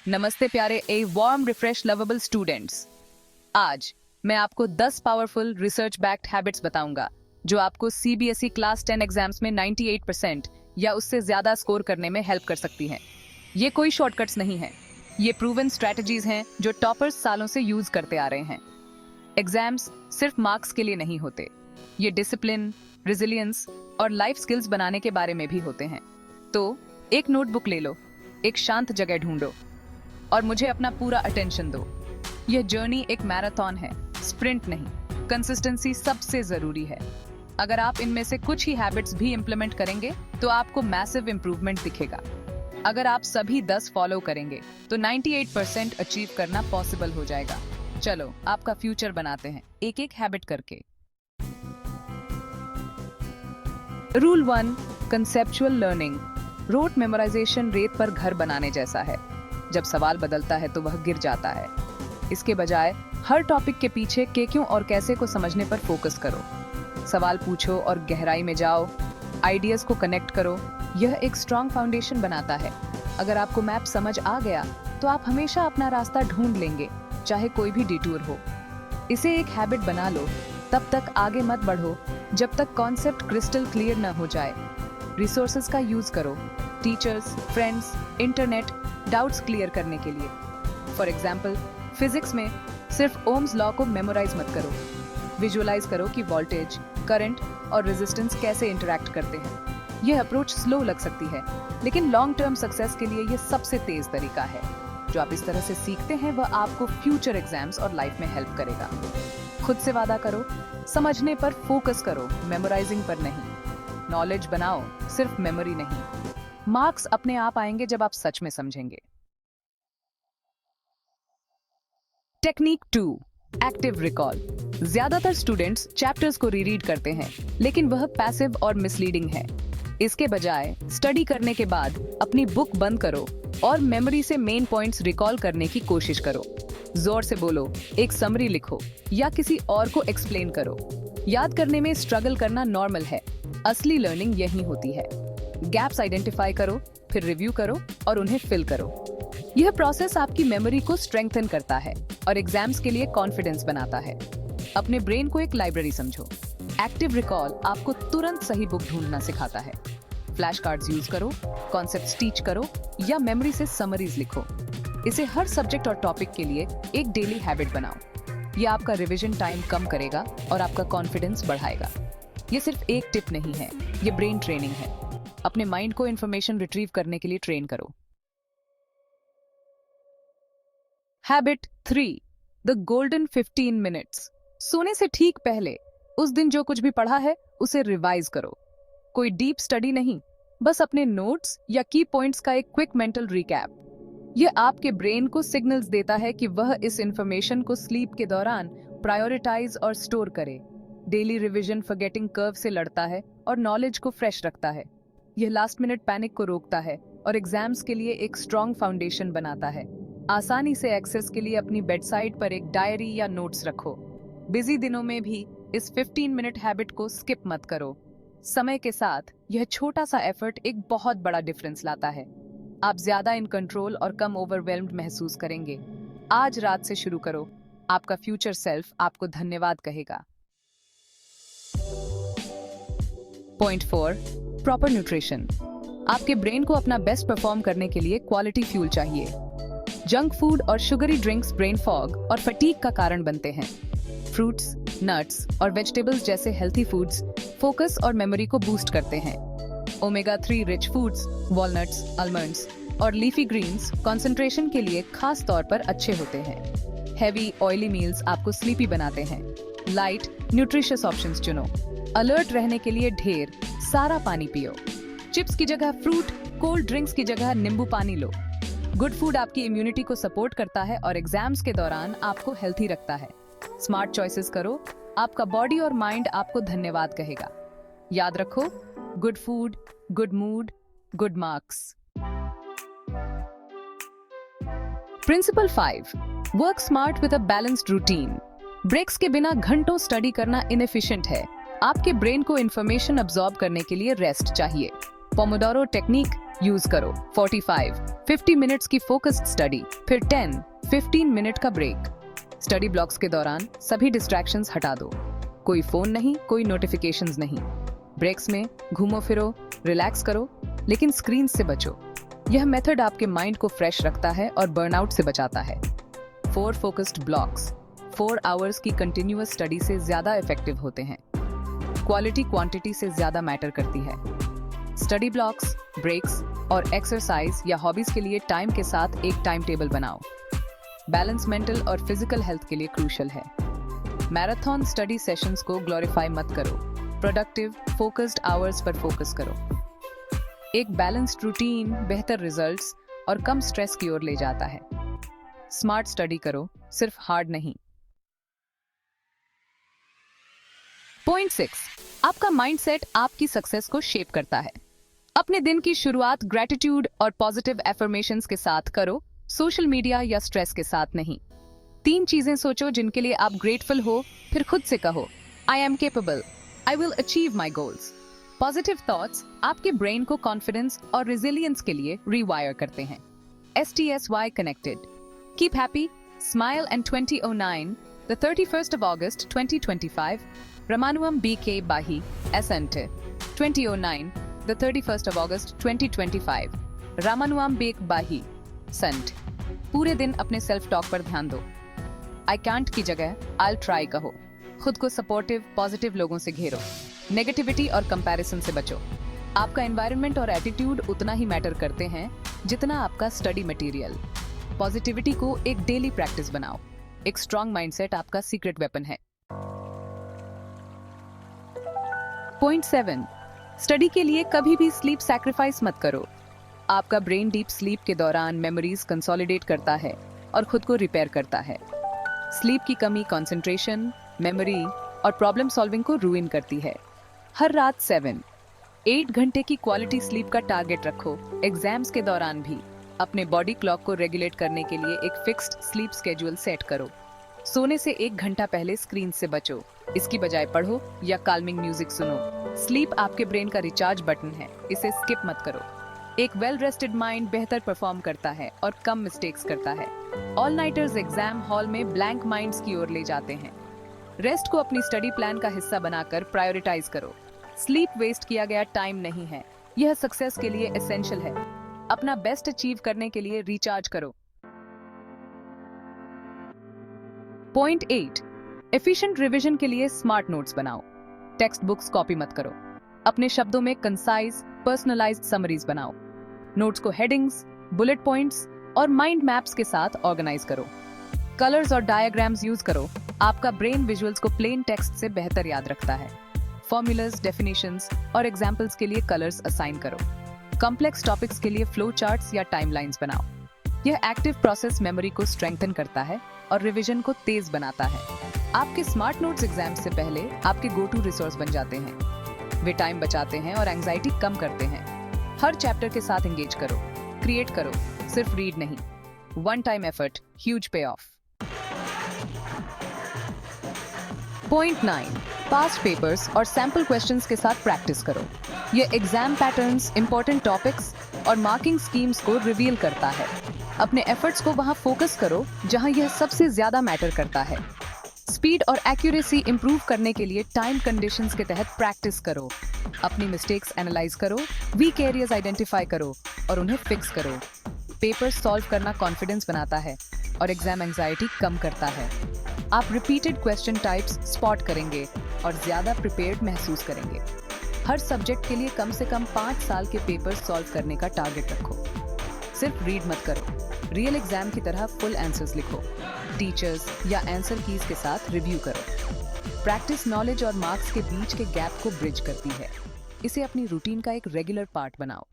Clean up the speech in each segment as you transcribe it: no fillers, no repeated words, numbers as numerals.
नमस्ते प्यारे a warm refresh lovable students. आज मैं आपको 10 पावरफुल रिसर्च बैक्ड हैबिट्स बताऊंगा जो आपको सीबीएसई क्लास 10 एग्जाम्स में 98% या उससे ज्यादा स्कोर करने में हेल्प कर सकती हैं। ये कोई शॉर्टकट्स नहीं है, ये प्रूवन स्ट्रेटजीज हैं जो टॉपर्स सालों से यूज करते आ रहे हैं। एग्जाम्स सिर्फ मार्क्स के लिए नहीं होते, ये डिसिप्लिन, रेजिलियंस और लाइफ स्किल्स बनाने के बारे में भी होते हैं। तो एक नोटबुक ले लो, एक शांत जगह ढूंढो और मुझे अपना पूरा अटेंशन दो। यह जर्नी एक मैराथन है, स्प्रिंट नहीं। कंसिस्टेंसी सबसे जरूरी है। अगर आप इनमें से कुछ ही हैबिट्स भी इंप्लीमेंट करेंगे तो आपको मैसिव इंप्रूवमेंट दिखेगा। अगर आप सभी 10 फॉलो करेंगे तो 98% अचीव करना पॉसिबल हो जाएगा। चलो आपका फ्यूचर बनाते हैं एक एक हैबिट करके। Rule 1, conceptual learning. Rote memorisation रेत पर घर बनाने जैसा है, जब सवाल बदलता है तो वह गिर जाता है। इसके बजाय हर टॉपिक के पीछे के, क्यों और कैसे को समझने पर फोकस करो। सवाल पूछो और गहराई में जाओ, आइडियाज को कनेक्ट करो। यह एक स्ट्रॉन्ग फाउंडेशन बनाता है। अगर आपको मैप समझ आ गया तो आप हमेशा अपना रास्ता ढूंढ लेंगे, चाहे कोई भी डिटूर हो। इसे एक हैबिट बना लो, तब तक आगे मत बढ़ो जब तक कॉन्सेप्ट क्रिस्टल क्लियर न हो जाए। रिसोर्सेज का यूज करो, teachers, friends, internet, doubts clear करने के लिए। फॉर एग्जाम्पल, फिजिक्स में सिर्फ ओम्स लॉ को मेमोराइज मत करो, विजुअलाइज करो कि वोल्टेज, करंट और रेजिस्टेंस कैसे इंटरैक्ट करते हैं। यह अप्रोच स्लो लग सकती है, लेकिन लॉन्ग टर्म सक्सेस के लिए यह सबसे तेज तरीका है। जो आप इस तरह से सीखते हैं वह आपको फ्यूचर एग्जाम्स और लाइफ में हेल्प करेगा। खुद से वादा करो, समझने पर फोकस करो, मेमोराइजिंग पर नहीं। नॉलेज बनाओ, सिर्फ मेमोरी नहीं। मार्क्स अपने आप आएंगे जब आप सच में समझेंगे। Technique 2, active recall. ज्यादातर स्टूडेंट्स चैप्टर्स को रीरीड करते हैं, लेकिन वह पैसिव और मिसलीडिंग है। इसके बजाय स्टडी करने के बाद अपनी बुक बंद करो और मेमोरी से मेन पॉइंट्स रिकॉल करने की कोशिश करो। जोर से बोलो, एक समरी लिखो या किसी और को एक्सप्लेन करो। याद करने में स्ट्रगल करना नॉर्मल है, असली लर्निंग यही होती है। गैप्स आइडेंटिफाई करो, फिर रिव्यू करो और उन्हें फिल करो। यह प्रोसेस आपकी मेमोरी को स्ट्रेंथन करता है और एग्जाम्स के लिए कॉन्फिडेंस बनाता है। अपने ब्रेन को एक लाइब्रेरी समझो। एक्टिव रिकॉल आपको तुरंत सही बुक ढूंढना सिखाता है। फ्लैश कार्ड्स यूज करो, कॉन्सेप्ट्स टीच करो या मेमोरी से समरीज लिखो। इसे हर सब्जेक्ट और टॉपिक के लिए एक डेली हैबिट बनाओ। यह आपका रिवीजन टाइम कम करेगा और आपका कॉन्फिडेंस बढ़ाएगा। ये सिर्फ एक टिप नहीं है, ये ब्रेन ट्रेनिंग है। अपने माइंड को इंफॉर्मेशन रिट्रीव करने के लिए ट्रेन करो। Habit 3, the golden 15 minutes. सोने से ठीक पहले उस दिन जो कुछ भी पढ़ा है उसे रिवाइज करो। कोई डीप स्टडी नहीं, बस अपने नोट्स या की पॉइंट्स का एक क्विक मेंटल रिकैप। यह आपके ब्रेन को सिग्नल्स देता है कि वह इस इंफॉर्मेशन को स्लीप के दौरान प्रायोरिटाइज और स्टोर करे। डेली रिवीजन फॉरगेटिंग कर्व से लड़ता है और नॉलेज को फ्रेश रखता है। यह लास्ट मिनट पैनिक को रोकता है और एग्जाम्स के लिए एक स्ट्रॉन्ग फाउंडेशन बनाता है। आसानी से एक्सेस के लिए अपनी बेडसाइड पर एक डायरी या नोट्स रखो। बिजी दिनों में भी इस 15 मिनट हैबिट को स्किप मत करो। समय के साथ यह छोटा सा एफर्ट एक बहुत बड़ा डिफरेंस लाता है। आप ज्यादा इन कंट्रोल और कम ओवरवेल्म्ड महसूस करेंगे। आज रात से शुरू करो, आपका फ्यूचर सेल्फ आपको धन्यवाद कहेगा। Point 4, proper nutrition. आपके ब्रेन को अपना बेस्ट परफॉर्म करने के लिए क्वालिटी फ्यूल चाहिए। जंक फूड और शुगरी ड्रिंक्स ब्रेन फॉग और फटीग का कारण बनते हैं। फ्रूट्स, नट्स और वेजिटेबल्स जैसे हेल्थी फूड्स फोकस और मेमोरी को बूस्ट करते हैं। Omega 3 rich foods, walnuts, almonds और लीफी ग्रीन्स कंसंट्रेशन के लिए खास तौर पर अच्छे होते हैं। हेवी ऑयली मील्स आपको स्लीपी बनाते हैं। लाइट, न्यूट्रिशियस ऑप्शंस चुनो। अलर्ट रहने के लिए ढेर सारा पानी पियो। चिप्स की जगह फ्रूट, कोल्ड ड्रिंक्स की जगह नींबू पानी लो। गुड फूड आपकी इम्यूनिटी को सपोर्ट करता है और एग्जाम्स के दौरान आपको हेल्थी रखता है। स्मार्ट चॉइसेस करो, आपका बॉडी और माइंड आपको धन्यवाद कहेगा। याद रखो, good food, good mood, good marks. Principle 5, work smart with a balanced routine. Breaks के बिना घंटों स्टडी करना इनएफिशिएंट है। आपके ब्रेन को इंफॉर्मेशन अब्सॉर्ब करने के लिए रेस्ट चाहिए। पोमोडोरो टेक्निक यूज करो। 45-50 मिनट्स की फोकस्ड स्टडी, फिर 10-15 मिनट का ब्रेक। स्टडी ब्लॉक्स के दौरान सभी डिस्ट्रैक्शंस हटा दो। कोई फोन नहीं, कोई नोटिफिकेशंस नहीं। ब्रेक्स में घूमो फिरो, रिलैक्स करो, लेकिन स्क्रीन से बचो। यह मेथड आपके माइंड को फ्रेश रखता है और बर्नआउट से बचाता है। 4 फोकस्ड ब्लॉक्स 4 आवर्स की कंटिन्यूअस स्टडी से ज्यादा इफेक्टिव होते हैं। क्वालिटी क्वांटिटी से ज्यादा मैटर करती है। स्टडी ब्लॉक्स, ब्रेक्स और एक्सरसाइज या हॉबीज के लिए टाइम के साथ एक टाइम टेबल बनाओ। बैलेंस मेंटल और फिजिकल हेल्थ के लिए क्रूशियल है। मैराथन स्टडी सेशंस को ग्लोरीफाई मत करो, productive focused hours per focus करो। एक बैलेंस्ड रूटीन बेहतर रिजल्ट्स और कम स्ट्रेस की ओर ले जाता है। स्मार्ट स्टडी करो, सिर्फ हार्ड नहीं। पॉइंट 6, आपका माइंडसेट आपकी सक्सेस को शेप करता है। अपने दिन की शुरुआत ग्रेटिट्यूड और पॉजिटिव एफर्मेशंस के साथ करो, सोशल मीडिया या स्ट्रेस के साथ नहीं। 3 चीजें सोचो जिनके लिए आप ग्रेटफुल हो, फिर खुद से कहो, I am capable, I will achieve my goals. Positive thoughts आपके ब्रेन को कॉन्फिडेंस और रेजिलियंस के लिए रीवायर करते हैं। STSY connected, keep happy, smile and 2009, the 31st of August 2025, Ramanuam BK Bahi, Asante, 2009, the 31st of August 2025, Ramanuam BK Bahi, Sant। पूरे दिन अपने सेल्फ टॉक पर ध्यान दो। आई कांट की जगह I'll try कहो। खुद को सपोर्टिव, पॉजिटिव लोगों से घेरो। नेगेटिविटी और कंपैरिजन से बचो। आपका एनवायरनमेंट और एटीट्यूड उतना ही मैटर करते हैं जितना आपका स्टडी मटेरियल। पॉजिटिविटी को एक डेली प्रैक्टिस बनाओ। एक स्ट्रॉन्ग माइंडसेट आपका सीक्रेट वेपन है। पॉइंट 7, स्टडी के लिए कभी भी स्लीप सैक्रिफाइस मत करो। आपका ब्रेन डीप स्लीप के दौरान मेमोरीज कंसोलिडेट करता है और खुद को रिपेयर करता है। स्लीप की कमी कंसंट्रेशन, मेमोरी और प्रॉब्लम सॉल्विंग को रूइन करती है। हर रात 7-8 घंटे की क्वालिटी स्लीप का टारगेट रखो। एग्जाम्स के दौरान भी अपने बॉडी क्लॉक को रेगुलेट करने के लिए एक फिक्स्ड स्लीप स्केड्यूल सेट करो। सोने से 1 घंटा पहले स्क्रीन से बचो। इसकी बजाय पढ़ो या काल्मिंग म्यूजिक सुनो। स्लीप आपके ब्रेन का रिचार्ज बटन है, इसे स्किप मत करो। एक वेल रेस्टेड माइंड बेहतर परफॉर्म करता है और कम मिस्टेक्स करता है। ऑल नाइटर्स एग्जाम हॉल में ब्लैंक माइंड्स की ओर ले जाते हैं। रेस्ट को अपनी स्टडी प्लान का हिस्सा बनाकर प्रायोरिटाइज करो। स्लीप वेस्ट किया गया टाइम नहीं है, यह सक्सेस के लिए एसेंशियल है। अपना बेस्ट अचीव करने के लिए रिचार्ज करो। पॉइंट 8, एफिशिएंट रिवीजन के लिए स्मार्ट नोट्स बनाओ। टेक्स्ट बुक्स कॉपी मत करो। अपने शब्दों में कंसाइज, पर्सनलाइज्ड समरीज बनाओ। नोट्स को हेडिंग्स, बुलेट पॉइंट्स और माइंड मैप्स के साथ ऑर्गेनाइज करो। कलर्स और डायग्राम्स यूज करो। आपका ब्रेन विजुअल्स को प्लेन टेक्स्ट से बेहतर याद रखता है। फॉर्मूलाज, डेफिनेशंस और एग्जाम्पल्स के लिए कलर्स असाइन करो। कॉम्प्लेक्स टॉपिक्स के लिए फ्लो चार्ट्स या टाइमलाइंस बनाओ। यह एक्टिव प्रोसेस मेमोरी को स्ट्रेंथन करता है और रिवीजन को तेज बनाता है। आपके स्मार्ट नोट्स एग्जाम से पहले आपके गो टू रिसोर्स बन जाते हैं। वे टाइम बचाते हैं और एंजाइटी कम करते हैं। हर चैप्टर के साथ एंगेज करो, क्रिएट करो, सिर्फ रीड नहीं। वन टाइम एफर्ट, ह्यूज पे ऑफ। पॉइंट 9, पास्ट पेपर्स और सैंपल क्वेश्चंस के साथ प्रैक्टिस करो। यह एग्जाम पैटर्न्स, इंपॉर्टेंट टॉपिक्स और मार्किंग स्कीम्स को रिवील करता है। अपने एफर्ट्स को वहां फोकस करो जहां यह सबसे ज्यादा मैटर करता है। स्पीड और एक्यूरेसी इंप्रूव करने के लिए टाइम कंडीशंस के तहत प्रैक्टिस करो। अपनी मिस्टेक्स एनालाइज करो, वीक एरियाज आइडेंटिफाई करो और उन्हें फिक्स करो। पेपर सॉल्व करना कॉन्फिडेंस बनाता है और एग्जाम एंजाइटी कम करता है। आप रिपीटेड क्वेश्चन टाइप्स स्पॉट करेंगे और ज्यादा प्रिपेयर्ड महसूस करेंगे। हर सब्जेक्ट के लिए कम से कम 5 साल के पेपर सॉल्व करने का टारगेट रखो। सिर्फ रीड मत करो, रियल एग्जाम की तरह फुल आंसर्स लिखो। टीचर्स या आंसर कीज के साथ रिव्यू करो। प्रैक्टिस नॉलेज और मार्क्स के बीच के गैप को ब्रिज करती है। इसे अपनी रूटीन का एक रेगुलर पार्ट बनाओ।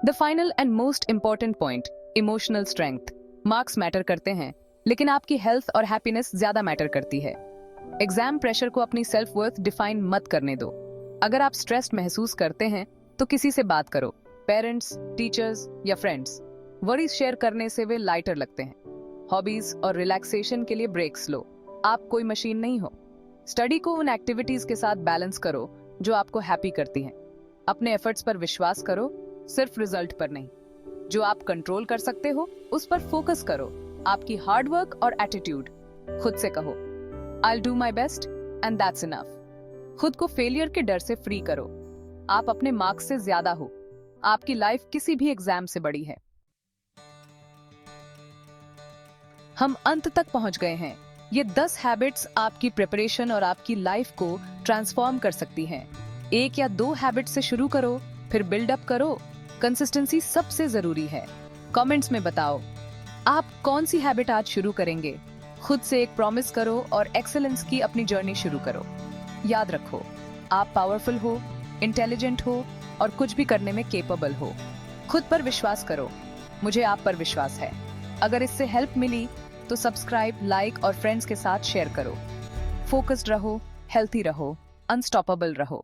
The final and most important point, emotional strength. Marks matter करते हैं, लेकिन आपकी हेल्थ और हैप्पीनेस ज्यादा मैटर करती है। एग्जाम प्रेशर को अपनी सेल्फ वर्थ डिफाइन मत करने दो। अगर आप स्ट्रेस्ड महसूस करते हैं तो किसी से बात करो, पेरेंट्स, टीचर्स या फ्रेंड्स। वरीज शेयर करने से वे लाइटर लगते हैं। हॉबीज और रिलैक्सेशन के लिए ब्रेक्स लो। आप कोई मशीन नहीं हो। स्टडी को उन एक्टिविटीज के साथ बैलेंस करो जो आपको हैप्पी करती हैं। अपने एफर्ट्स पर विश्वास करो, सिर्फ रिजल्ट पर नहीं। जो आप कंट्रोल कर सकते हो उस पर फोकस करो, आपकी हार्ड वर्क और एटीट्यूड। खुद से कहो, I'll do my best and that's enough। खुद को फेलियर के डर से फ्री करो। आप अपने मार्क्स से ज्यादा हो। आपकी लाइफ किसी भी एग्जाम से बड़ी है। हम अंत तक पहुंच गए हैं। ये 10 हैबिट्स आपकी प्रिपरेशन और आपकी लाइफ को ट्रांसफॉर्म कर सकती हैं। 1 या 2 हैबिट से शुरू करो, फिर बिल्डअप करो। कंसिस्टेंसी सबसे जरूरी है। कमेंट्स में बताओ, आप कौन सी हैबिट आज शुरू करेंगे। खुद से एक प्रॉमिस करो और एक्सेलेंस की अपनी जर्नी शुरू करो। याद रखो, आप पावरफुल हो, इंटेलिजेंट हो और कुछ भी करने में केपेबल हो। खुद पर विश्वास करो। मुझे आप पर विश्वास है। अगर इससे हेल्प मिली तो सब्सक्राइब, लाइक और फ्रेंड्स के साथ शेयर करो। फोकस्ड रहो, हेल्थी रहो, अनस्टॉपेबल रहो।